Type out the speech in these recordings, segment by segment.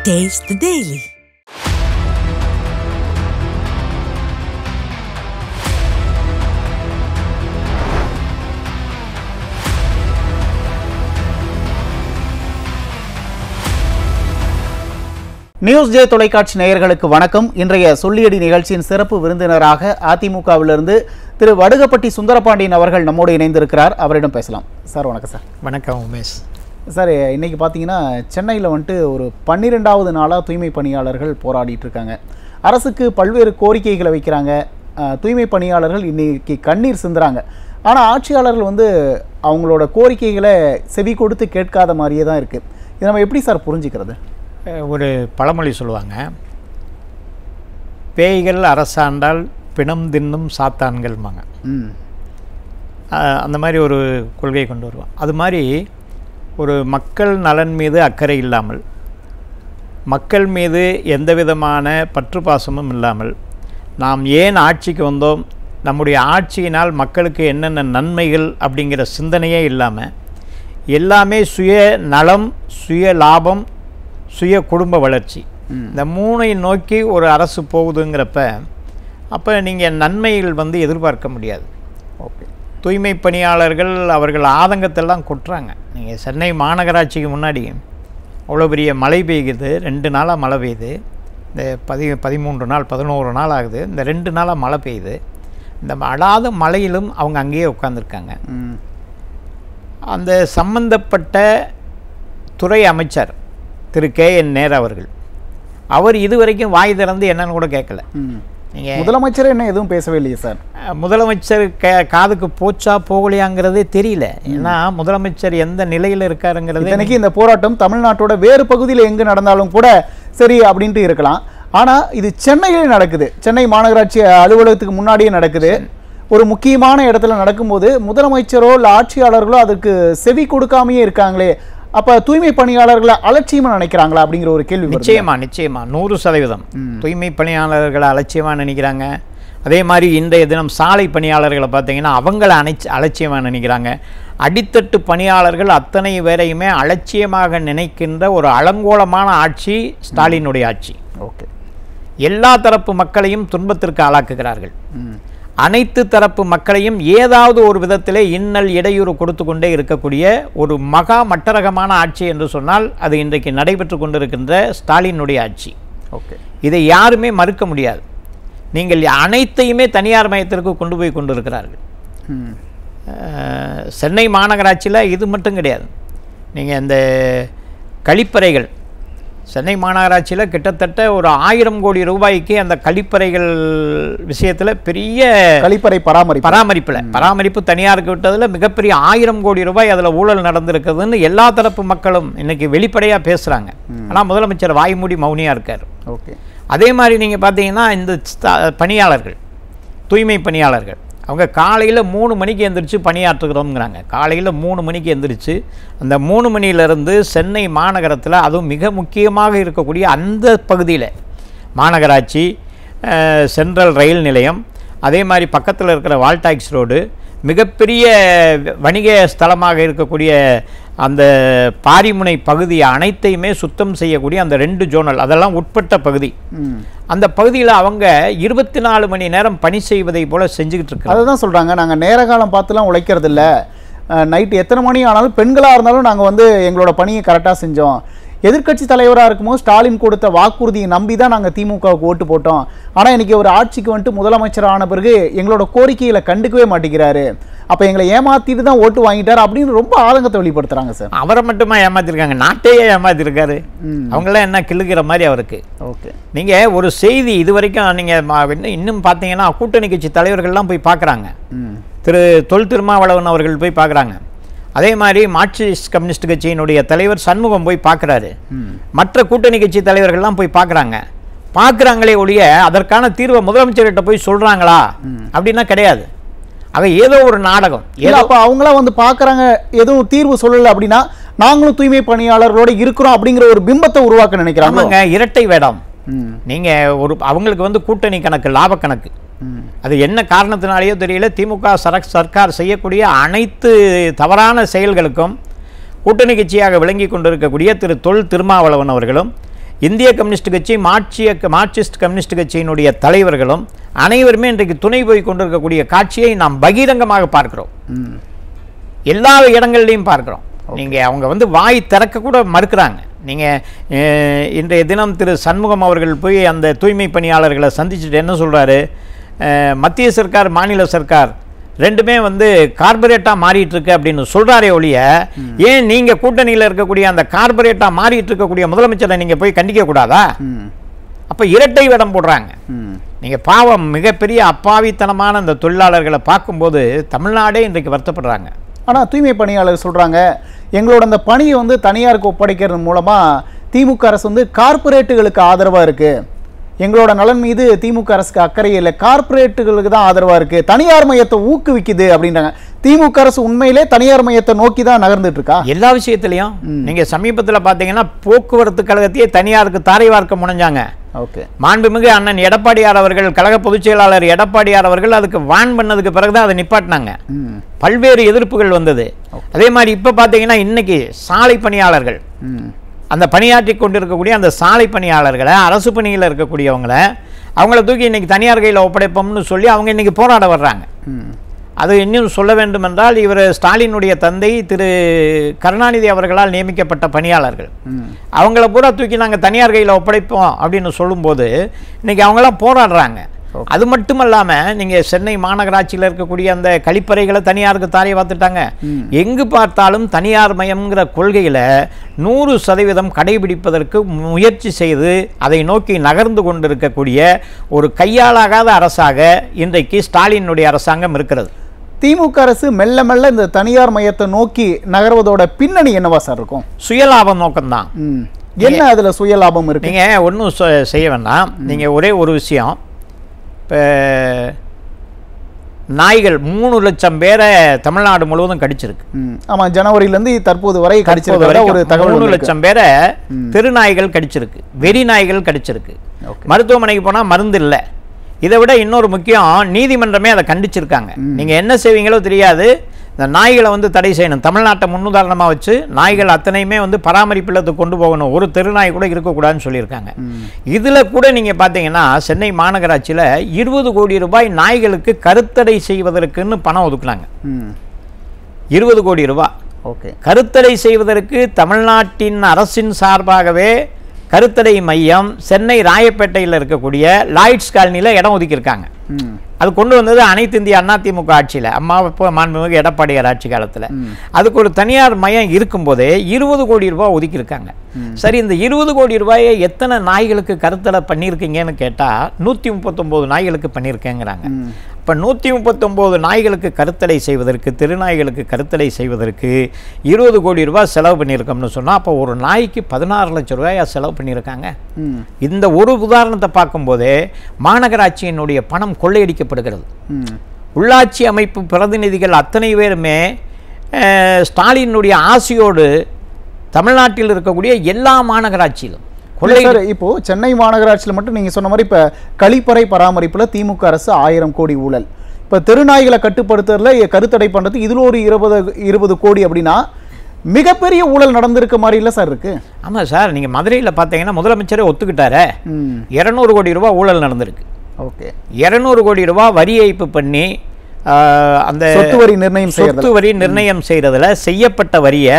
Taste the Daily. News J தொலைக்காட்சி நேயர்களுக்கு வணக்கம். இன்றைய சொல்லியடி நிகழ்ச்சியின் சிறப்பு விருந்தினராக அதிமுகவிலிருந்து திரு வடுகப்பட்டி சுந்தரபாண்டியன் அவர்கள் நம்மோடு இணைந்திருக்கிறார். அவரிடம் பேசலாம். சார் வணக்கம். சார் வணக்கம் உமேஷ். சார், இன்றைக்கி பார்த்தீங்கன்னா சென்னையில் வந்துட்டு ஒரு 12வது நாளாக தூய்மை பணியாளர்கள் போராடிட்டு இருக்காங்க. அரசுக்கு பல்வேறு கோரிக்கைகளை வைக்கிறாங்க. தூய்மை பணியாளர்கள் இன்றைக்கி கண்ணீர் சிந்துறாங்க. ஆனால் ஆட்சியாளர்கள் அவங்களோட கோரிக்கைகளை செவி கொடுத்து கேட்காத மாதிரியே தான் இருக்குது. இதை நம்ம எப்படி சார் புரிஞ்சுக்கிறது? ஒரு பழமொழி சொல்லுவாங்க, பேய்கள் அரசாண்டால் பிணம் தின்னும் சாத்தான்கள்மாங்க. அந்த மாதிரி ஒரு கொள்கை கொண்டு வருவோம். அது மாதிரி ஒரு மக்கள் நலன் மீது அக்கறை இல்லாமல், மக்கள் மீது எந்த விதமான பற்று பாசமும் இல்லாமல், நாம் ஏன் ஆட்சிக்கு வந்தோம், நம்முடைய ஆட்சியினால் மக்களுக்கு என்னென்ன நன்மைகள் அப்படிங்கிற சிந்தனையே இல்லாமல், எல்லாமே சுய நலம், சுய லாபம், சுய குடும்ப வளர்ச்சி, இந்த மூணை நோக்கி ஒரு அரசு போகுதுங்கிறப்ப அப்போ நீங்கள் நன்மைகள் எதிர்பார்க்க முடியாது. ஓகே, தூய்மை பணியாளர்கள் அவர்கள் ஆதங்கத்தெல்லாம் கொட்டுறாங்க. நீங்கள் சென்னை மாநகராட்சிக்கு முன்னாடி அவ்வளோ பெரிய மழை பெய்யுது, 2 நாளாக மழை பெய்யுது. இந்த 13 நாள் 11 நாள் ஆகுது. இந்த 2 நாளாக மழை பெய்யுது. இந்த அடாத மழையிலும் அவங்க அங்கேயே உட்காந்துருக்காங்க. அந்த சம்பந்தப்பட்ட துறை அமைச்சர் திரு KN நேரு அவர்கள், அவர் இதுவரைக்கும் வாய் திறந்து என்னன்னு கூட கேட்கல. நீங்கள் முதலமைச்சர் என்ன எதுவும் பேசவே இல்லையே சார்? முதலமைச்சர் காதுக்கு போச்சா போகலையாங்கிறதே தெரியல. ஏன்னா முதலமைச்சர் எந்த நிலையில் இருக்காருங்கிறது. எனக்கு இந்த போராட்டம் தமிழ்நாட்டோட வேறு பகுதியில் எங்கு நடந்தாலும் கூட சரி அப்படின்ட்டு இருக்கலாம். ஆனால் இது சென்னையிலே நடக்குது. சென்னை மாநகராட்சி அலுவலகத்துக்கு முன்னாடியே நடக்குது. ஒரு முக்கியமான இடத்துல நடக்கும்போது முதலமைச்சரோ இல்லை ஆட்சியாளர்களோ அதுக்கு செவி கொடுக்காமையே இருக்காங்களே, அப்போ தூய்மை பணியாளர்களை அலட்சியமாக நினைக்கிறாங்களா அப்படிங்கிற ஒரு கேள்வி. நிச்சயமாக 100% தூய்மை பணியாளர்களை அலட்சியமாக நினைக்கிறாங்க. அதே மாதிரி இன்றைய தினம் சாலை பணியாளர்களை பார்த்தீங்கன்னா அவங்கள அலட்சியமாக நினைக்கிறாங்க. அடித்தட்டு பணியாளர்கள் அத்தனை பேரையுமே அலட்சியமாக நினைக்கின்ற ஒரு அலங்கோலமான ஆட்சி ஸ்டாலினுடைய ஆட்சி. ஓகே, எல்லா தரப்பு மக்களையும் துன்பத்திற்கு ஆளாக்குகிறார்கள். அனைத்து தரப்பு மக்களையும் ஏதாவது ஒரு விதத்திலே இன்னல் இடையூறு கொடுத்து கொண்டே இருக்கக்கூடிய ஒரு மகா மட்டரகமான ஆட்சி என்று சொன்னால் அது இன்றைக்கு நடைபெற்று கொண்டிருக்கின்ற ஸ்டாலினுடைய ஆட்சி. ஓகே, இதை யாருமே மறுக்க முடியாது. நீங்கள் அனைத்தையுமே தனியார் மயத்திற்கு கொண்டு போய் கொண்டிருக்கிறார்கள். சென்னை மாநகராட்சியில் இது மட்டும் கிடையாது. நீங்கள் இந்த கழிப்பறைகள், சென்னை மாநகராட்சியில் கிட்டத்தட்ட ஒரு 1000 கோடி ரூபாய்க்கு அந்த கழிப்பறைகள் விஷயத்தில் பெரிய கழிப்பறை பராமரிப்பு தனியாருக்கு விட்டதில் மிகப்பெரிய 1000 கோடி ரூபாய் அதில் ஊழல் நடந்திருக்குதுன்னு எல்லா தரப்பு மக்களும் இன்னைக்கு வெளிப்படையாக பேசுகிறாங்க. ஆனால் முதலமைச்சர் வாய் மூடி மௌனியாக இருக்கார். ஓகே, அதே மாதிரி நீங்கள் பார்த்தீங்கன்னா இந்த பணியாளர்கள், தூய்மை பணியாளர்கள், அவங்க காலையில் 3 மணிக்கு எந்திரிச்சு பணியாற்றுகிறோம்ங்கிறாங்க. காலையில் 3 மணிக்கு எந்திரிச்சு அந்த 3 மணியிலிருந்து சென்னை மாநகரத்தில், அதுவும் மிக முக்கியமாக இருக்கக்கூடிய அந்த பகுதியில் மாநகராட்சி, சென்ட்ரல் ரயில் நிலையம், அதே மாதிரி பக்கத்தில் இருக்கிற வால்டாக்ஸ் ரோடு, மிகப்பெரிய வணிக ஸ்தலமாக இருக்கக்கூடிய அந்த பாரிமுனை பகுதி அனைத்தையுமே சுத்தம் செய்யக்கூடிய அந்த 2 ஜோனல், அதெல்லாம் உட்பட்ட பகுதி. அந்த பகுதியில் அவங்க 24 மணி நேரம் பணி செய்வதை போல செஞ்சுக்கிட்டு இருக்காங்க. அதை தான் சொல்கிறாங்க, நாங்கள் நேர காலம் பார்த்துலாம் உழைக்கிறது இல்லை, நைட்டு எத்தனை மணி ஆனாலும் பெண்களாக இருந்தாலும் நாங்கள் எங்களோட பணியை கரெக்டாக செஞ்சோம். எதிர்க்கட்சி தலைவராக இருக்கும்போது ஸ்டாலின் கொடுத்த வாக்குறுதியை நம்பி தான் நாங்கள் திமுகவுக்கு ஓட்டு போட்டோம். ஆனால் இன்றைக்கி ஒரு ஆட்சிக்கு முதலமைச்சர் ஆன பிறகு எங்களோட கோரிக்கைகளை கண்டுக்கவே மாட்டேங்கிறாரு, அப்போ எங்களை ஏமாற்றிட்டு தான் ஓட்டு வாங்கிட்டார் அப்படின்னு ரொம்ப ஆதங்கத்தை வெளிப்படுத்துகிறாங்க சார். அவரை மட்டுமா ஏமாற்றிருக்காங்க, நாட்டையே ஏமாற்றிருக்காரு. அவங்களாம் என்ன கிள்ளுகிற மாதிரி அவருக்கு. ஓகே, நீங்கள் ஒரு செய்தி இது வரைக்கும் நீங்கள் இன்னும் பார்த்தீங்கன்னா கூட்டணி கட்சி தலைவர்கள்லாம் போய் பார்க்குறாங்க. திரு தொல் திருமாவளவன் அவர்கள் போய் பார்க்குறாங்க. அதே மாதிரி மார்க்சிஸ்ட் கம்யூனிஸ்ட் கட்சியினுடைய தலைவர் சண்முகம் போய் பார்க்குறாரு. மற்ற கூட்டணி கட்சி தலைவர்கள்லாம் போய் பார்க்குறாங்களே ஒழிய அதற்கான தீர்வை முதலமைச்சர்கிட்ட போய் சொல்கிறாங்களா அப்படின்னா கிடையாது. ஆக ஏதோ ஒரு நாடகம். அப்போ அவங்களாம் பார்க்குறாங்க, எதுவும் தீர்வு சொல்லலை அப்படின்னா நாங்களும் தூய்மை பணியாளர்களோடு இருக்கிறோம் அப்படிங்கிற ஒரு பிம்பத்தை உருவாக்க நினைக்கிறாங்க. இரட்டை வேடம். நீங்கள் அவங்களுக்கு கூட்டணி கணக்கு, லாப கணக்கு. அது என்ன காரணத்தினாலேயோ தெரியல, திமுக சர்க்கார் செய்யக்கூடிய அனைத்து தவறான செயல்களுக்கும் கூட்டணி கட்சியாக விளங்கி கொண்டிருக்கக்கூடிய திரு தொல் திருமாவளவன் அவர்களும் இந்திய கம்யூனிஸ்ட் கட்சி, மார்க்சிஸ்ட் கம்யூனிஸ்ட் கட்சியினுடைய தலைவர்களும் அனைவருமே இன்றைக்கு துணை போய் கொண்டிருக்கக்கூடிய காட்சியை நாம் பகிரங்கமாக பார்க்கிறோம். எல்லா இடங்கள்லையும் பார்க்கிறோம். நீங்கள் அவங்க வந்து வாய் திறக்க கூட மறுக்கிறாங்க. நீங்கள் இன்றைய தினம் திரு சண்முகம் அவர்கள் போய் அந்த தூய்மை பணியாளர்களை சந்திச்சுட்டு என்ன சொல்கிறாரு, மத்திய சர்க்கார் மாநில சர்க்கார் ரெண்டுமே வந்து கார்பரேட்டாக மாறிட்டு இருக்கு அப்படின்னு சொல்கிறாரே ஒழிய, ஏன் நீங்கள் கூட்டணியில் இருக்கக்கூடிய அந்த கார்பரேட்டாக மாறிட்டு இருக்கக்கூடிய முதலமைச்சரை நீங்கள் போய் கண்டிக்க கூடாதா? அப்போ இரட்டை வேடம் போடுறாங்க. நீங்கள் பாவம் மிகப்பெரிய அப்பாவித்தனமான அந்த தொழிலாளர்களை பார்க்கும்போது தமிழ்நாடே இன்றைக்கு வருத்தப்படுறாங்க. ஆனால் தூய்மை பணியாளர் சொல்கிறாங்க, எங்களோட அந்த பணியை வந்து தனியாருக்கு ஒப்படைக்கிறது மூலமாக திமுக அரசு வந்து கார்பரேட்டுகளுக்கு ஆதரவாக இருக்குது, எங்களோட நலன் மீது திமுக அரசுக்கு அக்கறை இல்லை, கார்பரேட்டுகளுக்கு தான் ஆதரவாக இருக்குது, தனியார் மையத்தை ஊக்குவிக்குது அப்படின்றாங்க. திமுக அரசு உண்மையிலே தனியார் மையத்தை நோக்கி தான் நகர்ந்துட்டு இருக்கா? எல்லா விஷயத்திலையும். நீங்கள் சமீபத்தில் பார்த்தீங்கன்னா போக்குவரத்து கழகத்தையே தனியாருக்கு தாரை வார்க்க முனைஞ்சாங்க. ஓகே, மாண்புமிகு அண்ணன் எடப்பாடியார் அவர்கள், கழக பொதுச் செயலாளர் எடப்பாடியார் அவர்கள் அதுக்கு வான் பண்ணதுக்கு பிறகுதான் அதை நிப்பாட்டினாங்க. பல்வேறு எதிர்ப்புகள் வந்தது. அதே மாதிரி இப்போ பார்த்தீங்கன்னா இன்னைக்கு சாலை பணியாளர்கள், அந்த பணியாற்றி கொண்டிருக்கக்கூடிய அந்த சாலை பணியாளர்களை, அரசு பணியில் இருக்கக்கூடியவங்களை, அவங்கள தூக்கி இன்னைக்கு தனியார் கையில் ஒப்படைப்போம்னு சொல்லி அவங்க இன்னைக்கு போராட வர்றாங்க. அது இன்னும் சொல்ல வேண்டும் என்றால், இவர் ஸ்டாலினுடைய தந்தை திரு கருணாநிதி அவர்களால் நியமிக்கப்பட்ட பணியாளர்கள், அவங்கள பூரா தூக்கி நாங்கள் தனியார் கையில் ஒப்படைப்போம் அப்படின்னு சொல்லும்போது இன்னைக்கு அவங்களாம் போராடுறாங்க. அது மட்டுமல்லாமல் நீங்கள் சென்னை மாநகராட்சியில் இருக்கக்கூடிய அந்த கழிப்பறைகளை தனியாருக்கு தாரை பார்த்துட்டாங்க. எங்கு பார்த்தாலும் தனியார் மயம்ங்கிற கொள்கையில் 100% கடைபிடிப்பதற்கு முயற்சி செய்து அதை நோக்கி நகர்ந்து கொண்டிருக்கக்கூடிய ஒரு கையாளாகாத அரசாக இன்றைக்கு ஸ்டாலினுடைய அரசாங்கம் இருக்கிறது. திமுக அரசு மெல்ல மெல்ல இந்த தனியார் மையத்தை நோக்கி நகர்வதோட பின்னணி என்னவா சார் இருக்கும்? சுயலாபம் நோக்கம்தான். என்ன அதில் சுயலாபம் இருக்கு? நீங்கள் ஒன்றும் செய்ய வேண்டாம். நீங்கள் ஒரே ஒரு விஷயம், இப்போ நாய்கள் 3 லட்சம் பேரை தமிழ்நாடு முழுவதும் கடிச்சிருக்கு. ஆமாம், ஜனவரியிலேருந்து தற்போது வரை கடிச்சிருக்க ஒரு தகவல். 3 லட்சம் பேரை தெருநாய்கள் கடிச்சிருக்கு, வெறி நாய்கள் கடிச்சிருக்கு. மருத்துவமனைக்கு போனால் மருந்து இல்லை. இதை விட இன்னொரு முக்கியம், நீதிமன்றமே அதை கண்டிச்சிருக்காங்க. நீங்கள் என்ன செய்வீங்களோ தெரியாது, இந்த நாய்களை வந்து தடை செய்யணும். தமிழ்நாட்டை முன்னுதாரணமாக வச்சு நாய்கள் அத்தனையுமே வந்து பராமரிப்பில்லத்துக்கு கொண்டு போகணும், ஒரு தெருநாய் கூட இருக்கக்கூடாதுன்னு சொல்லியிருக்காங்க. இதில் கூட நீங்கள் பார்த்தீங்கன்னா சென்னை மாநகராட்சியில் 20 கோடி ரூபாய் நாய்களுக்கு கருத்தடை செய்வதற்குன்னு பணம் ஒதுக்குனாங்க. 20 கோடி ரூபாய். ஓகே, கருத்தடை செய்வதற்கு தமிழ்நாட்டின் அரசின் சார்பாகவே கருத்தடை மையம் சென்னை ராயப்பேட்டையில் இருக்கக்கூடிய லாய்ட்ஸ் காலனியில் இடம் ஒதுக்கியிருக்காங்க. அது கொண்டு வந்தது அனைத்து இந்திய அண்ணா திமுக ஆட்சியில், அம்மா மாண்புமிகு எடப்பாடியார் ஆட்சி காலத்தில். அதுக்கு ஒரு தனியார் மையம் இருக்கும்போதே 20 கோடி ரூபாய் ஒதுக்கியிருக்காங்க. சரி, இந்த 20 கோடி ரூபாயை எத்தனை நாய்களுக்கு கருத்தடை பண்ணியிருக்கீங்கன்னு கேட்டால் 139 நாய்களுக்கு பண்ணியிருக்கேங்கிறாங்க. இப்போ 139 நாய்களுக்கு கருத்தடை செய்வதற்கு, திருநாய்களுக்கு கருத்தடை செய்வதற்கு 20 கோடி ரூபாய் செலவு பண்ணியிருக்கோம்னு சொன்னால், அப்போ ஒரு நாய்க்கு 16 லட்சம் ரூபாயை செலவு பண்ணியிருக்காங்க. இந்த ஒரு உதாரணத்தை பார்க்கும்போதே மாநகராட்சியினுடைய பணம் கொள்ளையடிக்கப்படுகிறது. உள்ளாட்சி அமைப்பு பிரதிநிதிகள் அத்தனை பேருமே ஸ்டாலினுடைய ஆசையோடு தமிழ்நாட்டில் இருக்கக்கூடிய எல்லா மாநகராட்சியிலும் இப்போ சென்னை மாநகராட்சியில் மட்டும் நீங்க சொன்ன மாதிரி இப்ப கழிப்பறை பராமரிப்புல திமுக அரசு 1000 கோடி ஊழல், இப்ப தெருநாய்களை கட்டுப்படுத்துறதுல கருத்தடை பண்றது இதுல ஒரு 20 கோடி அப்படின்னா மிகப்பெரிய ஊழல் நடந்திருக்க மாதிரி இல்லை சார் இருக்கு. ஆமாம் சார், நீங்கள் மதுரையில் பார்த்தீங்கன்னா முதலமைச்சரே ஒத்துக்கிட்டாரு, 200 கோடி ரூபாய் ஊழல் நடந்திருக்கு. ஓகே, 200 கோடி ரூபாய் வரி ஏய்ப்பு பண்ணி அந்த சொத்து வரி நிர்ணயம் செய்யறதுல செய்யப்பட்ட வரியை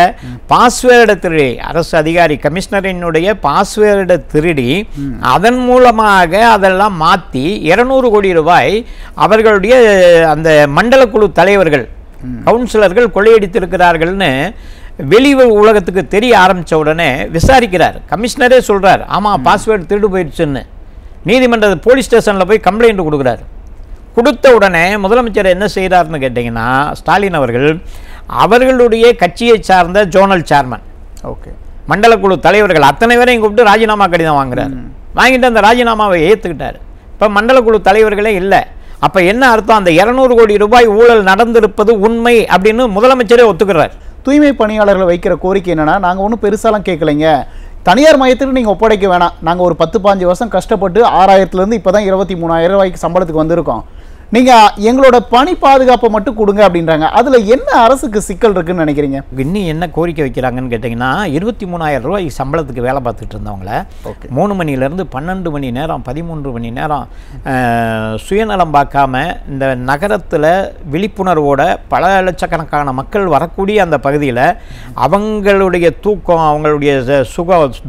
பாஸ்வேர்டை திருடி, அரசு அதிகாரி கமிஷனரினுடைய பாஸ்வேர்டை திருடி அதன் மூலமாக அதெல்லாம் மாற்றி 200 கோடி ரூபாய் அவர்களுடைய அந்த மண்டல குழு தலைவர்கள், கவுன்சிலர்கள் கொள்ளையடித்திருக்கிறார்கள்னு வெளி உலகத்துக்கு தெரிய ஆரம்பித்த உடனே விசாரிக்கிறார். கமிஷனரே சொல்கிறார், ஆமாம் பாஸ்வேர்டு திருடு போயிடுச்சுன்னு. நீதிமன்ற போலீஸ் ஸ்டேஷனில் போய் கம்ப்ளைண்ட் கொடுக்குறாரு. கொடுத்த உடனே முதலமைச்சர் என்ன செய்கிறாருன்னு கேட்டிங்கன்னா, ஸ்டாலின் அவர்கள் அவர்களுடைய கட்சியை சார்ந்த ஜோனல் சேர்மன், ஓகே, மண்டல குழு தலைவர்கள் அத்தனை பேரையும் கூப்பிட்டு ராஜினாமா கடிதம் வாங்குறாரு. வாங்கிட்டு அந்த ராஜினாமாவை ஏற்றுக்கிட்டார். இப்போ மண்டல குழு தலைவர்களே இல்லை. அப்போ என்ன அர்த்தம்? அந்த 200 கோடி ரூபாய் ஊழல் நடந்திருப்பது உண்மை அப்படின்னு முதலமைச்சரே ஒத்துக்கிறார். தூய்மை பணியாளர்கள் வைக்கிற கோரிக்கை என்னன்னா, நாங்கள் ஒன்றும் பெருசாலாம் கேட்கலைங்க, தனியார் மையத்துக்கு நீங்கள் ஒப்படைக்க வேணாம், நாங்கள் ஒரு 10-15 வருஷம் கஷ்டப்பட்டு 6000லேருந்து இப்போ தான் 23,000 ரூபாய்க்கு சம்பளத்துக்கு வந்திருக்கோம், நீங்க எங்களோட பணி பாதுகாப்பை மட்டும் கொடுங்க அப்படின்றாங்க. அதுல என்ன அரசுக்கு சிக்கல் இருக்குன்னு நினைக்கிறீங்க? இன்னும் என்ன கோரிக்கை வைக்கிறாங்கன்னு கேட்டிங்கன்னா, 23,000 ரூபாய்க்கு சம்பளத்துக்கு வேலை பார்த்துட்டு இருந்தவங்கள 3 மணிலேருந்து 12 மணி நேரம் 13 மணி நேரம் சுயநலம் பார்க்காம இந்த நகரத்தில் விழிப்புணர்வோட பல லட்சக்கணக்கான மக்கள் வரக்கூடிய அந்த பகுதியில் அவங்களுடைய தூக்கம், அவங்களுடைய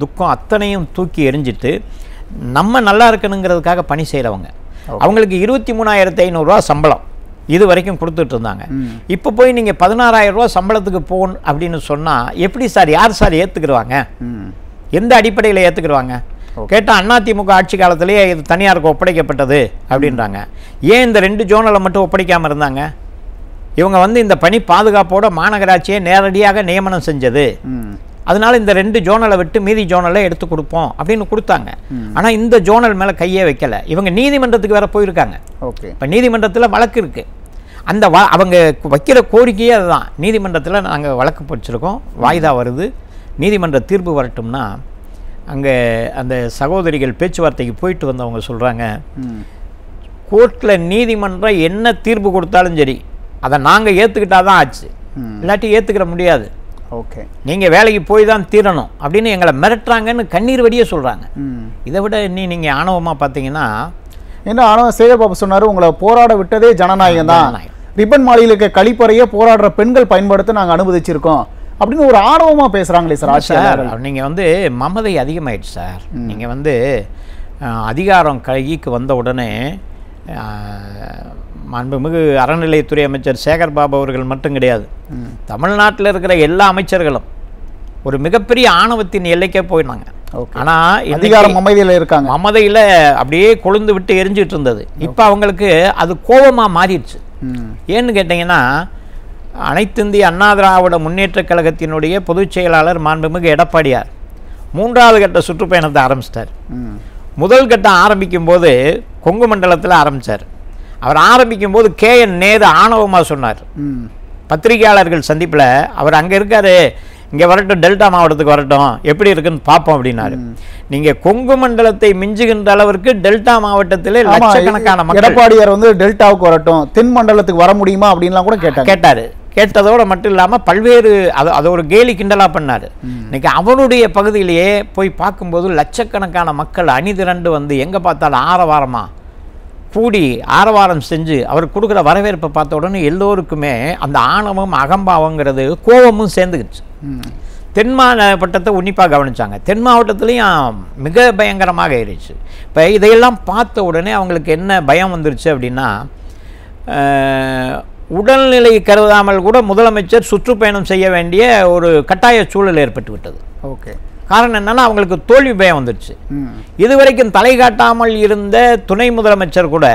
துக்கம் அத்தனையும் தூக்கி எறிஞ்சிட்டு நம்ம நல்லா இருக்கணுங்கிறதுக்காக பணி செய்கிறவங்க. அவங்களுக்கு 23,500 ரூபா சம்பளம் இது வரைக்கும் கொடுத்துட்டு இருந்தாங்க. இப்போ போய் நீங்கள் 16,000 ரூபா சம்பளத்துக்கு போகணும் அப்படின்னு சொன்னால் எப்படி சார், யார் சார் ஏற்றுக்குருவாங்க? எந்த அடிப்படையில் ஏற்றுக்குருவாங்க? கேட்டால் அதிமுக ஆட்சி காலத்திலேயே இது தனியாருக்கு ஒப்படைக்கப்பட்டது அப்படின்றாங்க. ஏன் இந்த 2 ஜோனலை மட்டும் ஒப்படைக்காமல் இருந்தாங்க? இவங்க இந்த பணி பாதுகாப்போட மாநகராட்சியை நேரடியாக நியமனம் செஞ்சது. அதனால இந்த 2 ஜோனலை விட்டு மீதி ஜோனலை எடுத்து கொடுப்போம் அப்படின்னு கொடுத்தாங்க. ஆனால் இந்த ஜோனல் மேலே கையே வைக்கலை. இவங்க நீதிமன்றத்துக்கு வேற போயிருக்காங்க. இப்போ நீதிமன்றத்தில் வழக்கு இருக்குது. அந்த அவங்க வைக்கிற கோரிக்கையே அதுதான். நீதிமன்றத்தில் நாங்கள் வழக்கு படிச்சிருக்கோம், வாய்தா வருது, நீதிமன்ற தீர்ப்பு வரட்டும்னா அங்கே அந்த சகோதரிகள் பேச்சுவார்த்தைக்கு போயிட்டு வந்தவங்க சொல்கிறாங்க, கோர்ட்டில் நீதிமன்றம் என்ன தீர்ப்பு கொடுத்தாலும் சரி அதை நாங்கள் ஏற்றுக்கிட்டாதான் ஆச்சு, இல்லாட்டி ஏற்றுக்கிற முடியாது, நீங்கள் வேலைக்கு போய் தான் தீரணும் அப்படின்னு எங்களை மிரட்டுறாங்கன்னு கண்ணீர் வடியே சொல்கிறாங்க. இதை விட நீங்கள் ஆணவமாக பார்த்தீங்கன்னா, என்ன ஆணவம் சேகர் பாபு சொன்னார், உங்களை போராட விட்டதே ஜனநாயகம் தான், ரிப்பன் மாளிகையில் இருக்க கழிப்பறையை போராடுற பெண்கள் பயன்படுத்த நாங்கள் அனுமதிச்சிருக்கோம் அப்படின்னு ஒரு ஆணவமாக பேசுகிறாங்களே சார் ஆட்சியாளர். நீங்கள் மமதை அதிகமாயிடுச்சு சார். நீங்கள் அதிகாரம் கைக்கு வந்த உடனே மாண்புமிகு அறநிலையத்துறை அமைச்சர் சேகர் பாபு அவர்கள் மட்டும் கிடையாது, தமிழ்நாட்டில் இருக்கிற எல்லா அமைச்சர்களும் ஒரு மிகப்பெரிய ஆணவத்தின் எல்லைக்கே போயினாங்க. ஆனால் அதிகாரம் மமதையில் இருக்காங்க. மமதையில் அப்படியே கொழுந்து விட்டு எரிஞ்சிட்டு இருந்தது. இப்போ அவங்களுக்கு அது கோபமாக மாறிடுச்சு. ஏன்னு கேட்டிங்கன்னா, அனைத்திந்திய அண்ணா திராவிட முன்னேற்றக் கழகத்தினுடைய பொதுச் செயலாளர் மாண்புமிகு எடப்பாடியார் 3வது கட்ட சுற்றுப்பயணத்தை ஆரம்பிச்சிட்டார். முதல் கட்டம் ஆரம்பிக்கும் போது கொங்கு மண்டலத்தில் ஆரம்பித்தார். அவர் ஆரம்பிக்கும் போது KN நேரு ஆணவமாக சொன்னார். பத்திரிகையாளர்கள் சந்திப்பில் அவர் அங்கே இருக்காரு, இங்கே வரட்டும், டெல்டா மாவட்டத்துக்கு வரட்டும், எப்படி இருக்குன்னு பார்ப்போம் அப்படின்னாரு. நீங்கள் கொங்கு மண்டலத்தை மிஞ்சுகின்ற அளவிற்கு டெல்டா மாவட்டத்திலே லட்சக்கணக்கான மக்கள் எடப்பாடியார் டெல்டாவுக்கு வரட்டும், தென் மண்டலத்துக்கு வர முடியுமா அப்படின்லாம் கூட கேட்டார். கேட்டதோடு மட்டும் இல்லாமல் பல்வேறு அது ஒரு கேலி கிண்டலாக பண்ணார். இன்னைக்கு அவனுடைய பகுதியிலேயே போய் பார்க்கும்போது லட்சக்கணக்கான மக்கள் அணிதிரண்டு எங்கே பார்த்தாலும் ஆரவாரமாக கூடி ஆரவாரம் செஞ்சு அவர் கொடுக்குற வரவேற்பை பார்த்த உடனே எல்லோருக்குமே அந்த ஆணவம் அகம்பாவங்கிறது கோபமும் சேர்ந்துக்கிச்சு. தென் மாவட்டத்தை உன்னிப்பாக கவனித்தாங்க. தென் மாவட்டத்துலேயும் மிக பயங்கரமாக ஆயிடுச்சு. இப்போ இதையெல்லாம் பார்த்த உடனே அவங்களுக்கு என்ன பயம் வந்துருச்சு அப்படின்னா, உடல்நிலை கருதாமல் கூட முதலமைச்சர் சுற்றுப்பயணம் செய்ய வேண்டிய ஒரு கட்டாய சூழல் ஏற்பட்டு விட்டது. காரணம் என்னன்னா, அவங்களுக்கு தோல்வி பயம் வந்துடுச்சு. இதுவரைக்கும் தலை காட்டாமல் இருந்த துணை முதலமைச்சர் கூட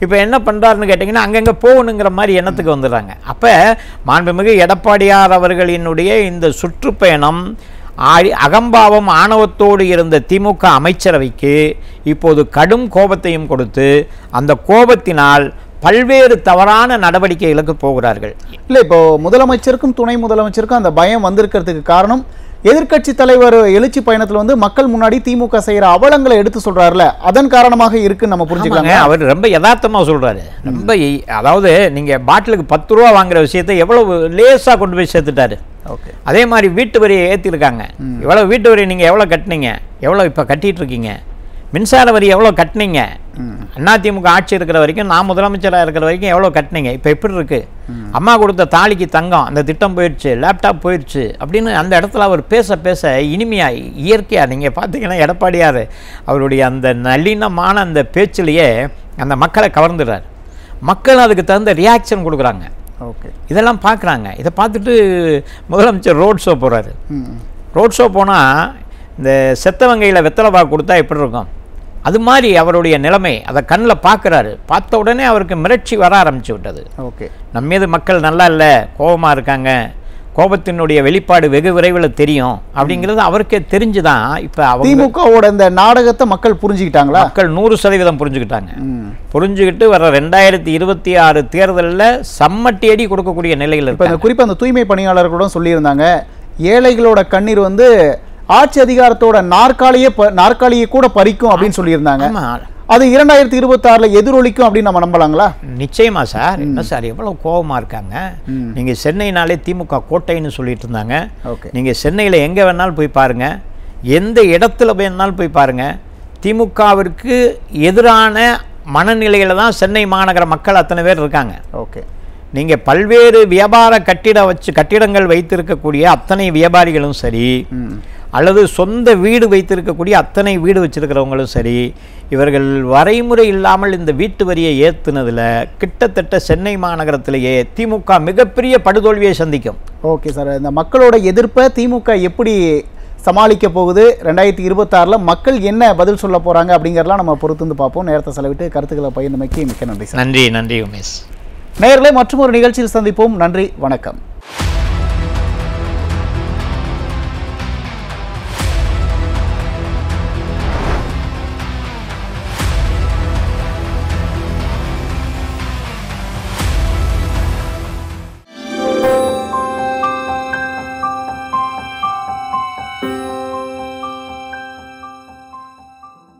இப்போ என்ன பண்ணுறாருன்னு கேட்டிங்கன்னா, அங்கங்கே போகணுங்கிற மாதிரி எண்ணத்துக்கு வந்துடுறாங்க. அப்போ மாண்புமிகு எடப்பாடியார் அவர்களினுடைய இந்த சுற்றுப்பயணம் அகம்பாவம் ஆணவத்தோடு இருந்த திமுக அமைச்சரவைக்கு இப்போது கடும் கோபத்தையும் கொடுத்து, அந்த கோபத்தினால் பல்வேறு தவறான நடவடிக்கைகளுக்கு போகிறார்கள். இல்லை, இப்போ முதலமைச்சருக்கும் துணை முதலமைச்சருக்கும் அந்த பயம் வந்திருக்கிறதுக்கு காரணம், எதிர்க்கட்சி தலைவர் எழுச்சி பயணத்தில் மக்கள் முன்னாடி திமுக செய்கிற அவலங்களை எடுத்து சொல்றாருல, அதன் காரணமாக இருக்குன்னு நம்ம புரிஞ்சுக்கலாங்க. அவர் ரொம்ப யதார்த்தமாக சொல்றாரு. ரொம்ப அதாவது நீங்க பாட்டிலுக்கு 10 ரூபா வாங்குற விஷயத்தை எவ்வளவு லேசாக கொண்டு போய் சேர்த்துட்டாரு. அதே மாதிரி வீட்டு வரியை ஏற்றிருக்காங்க. எவ்வளோ வீட்டு வரி நீங்கள் எவ்வளோ கட்டினீங்க, எவ்வளோ இப்போ கட்டிட்டு இருக்கீங்க, மின்சார வரி எவ்வளோ கட்டினீங்க, அதிமுக ஆட்சி இருக்கிற வரைக்கும், நான் முதலமைச்சராக இருக்கிற வரைக்கும் எவ்வளோ கட்டினீங்க, இப்போ எப்படி இருக்குது, அம்மா கொடுத்த தாலிக்கு தங்கம் அந்த திட்டம் போயிடுச்சு, லேப்டாப் போயிடுச்சு அப்படின்னு அந்த இடத்துல அவர் பேச பேச இனிமையாக இயற்கையாக நீங்கள் பார்த்தீங்கன்னா எடப்பாடியார் அவருடைய அந்த நளினமான அந்த பேச்சிலேயே அந்த மக்களை கவர்ந்துடுறார். மக்கள் அதுக்கு தகுந்த ரியாக்ஷன் கொடுக்குறாங்க. இதெல்லாம் பார்க்குறாங்க. இதை பார்த்துட்டு முதலமைச்சர் ரோட் ஷோ போகிறாரு. ரோட் ஷோ போனால் இந்த செத்தவங்கையில் வெத்தலைப்பாக்கு கொடுத்தா எப்படி இருக்கும், அது மாதிரி அவருடைய நிலைமை அதை கண்ணில் பார்க்குறாரு. பார்த்த உடனே அவருக்கு மிரட்சி வர ஆரம்பிச்சு விட்டது. நம்ம மீது மக்கள் நல்லா இல்லை, கோபமாக இருக்காங்க, கோபத்தினுடைய வெளிப்பாடு வெகு விரைவில் தெரியும் அப்படிங்கிறது அவருக்கே தெரிஞ்சுதான். இப்போ திமுகவோட இந்த நாடகத்தை மக்கள் புரிஞ்சுக்கிட்டாங்களா? மக்கள் 100% புரிஞ்சுக்கிட்டாங்க. புரிஞ்சுக்கிட்டு வர 2026 தேர்தலில் சம்மட்டி அடி கொடுக்கக்கூடிய நிலையில் இப்போ குறிப்பாக அந்த தூய்மை பணியாளர் கூட சொல்லியிருந்தாங்க, ஏழைகளோட கண்ணீர் ஆட்சி அதிகாரத்தோட நாற்காலியை கூட பறிக்கும் அப்படின்னு சொல்லியிருந்தாங்க. அது 2026 எதிரொலிக்கும் அப்படின்னு நம்ம நம்பலாங்களா? நிச்சயமா சார். என்ன சார் எவ்வளவு கோபமா இருக்காங்க. நீங்க சென்னைனாலே திமுக கோட்டைன்னு சொல்லிட்டு இருந்தாங்க. நீங்க சென்னையில எங்க வேணாலும் போய் பாருங்க, எந்த இடத்துல வேணாலும் போய் பாருங்க, திமுகவிற்கு எதிரான மனநிலையில தான் சென்னை மாநகர மக்கள் அத்தனை பேர் இருக்காங்க. ஓகே. நீங்க பல்வேறு வியாபார கட்டிடங்கள் வைத்திருக்கக்கூடிய அத்தனை வியாபாரிகளும் சரி, அல்லது சொந்த வீடு வைத்திருக்கக்கூடிய அத்தனை வீடு வச்சிருக்கிறவங்களும் சரி, இவர்கள் வரைமுறை இல்லாமல் இந்த வீட்டு வரியை ஏற்றுனதில் கிட்டத்தட்ட சென்னை மாநகரத்திலேயே திமுக மிகப்பெரிய படுதோல்வியை சந்திக்கும். Okay sir. இந்த மக்களோட எதிர்ப்பை திமுக எப்படி சமாளிக்க போகுது, 2026 மக்கள் என்ன பதில் சொல்ல போகிறாங்க அப்படிங்கிறலாம் நம்ம பொறுத்து வந்து பார்ப்போம். நேரத்தை செலவிட்டு கருத்துக்களை பகிர்ந்தமைக்கு மிக்க நன்றி சார். நன்றி. நன்றி உமேஷ். நேயர்களே, மற்றும் ஒரு நிகழ்ச்சியில் சந்திப்போம். நன்றி, வணக்கம்.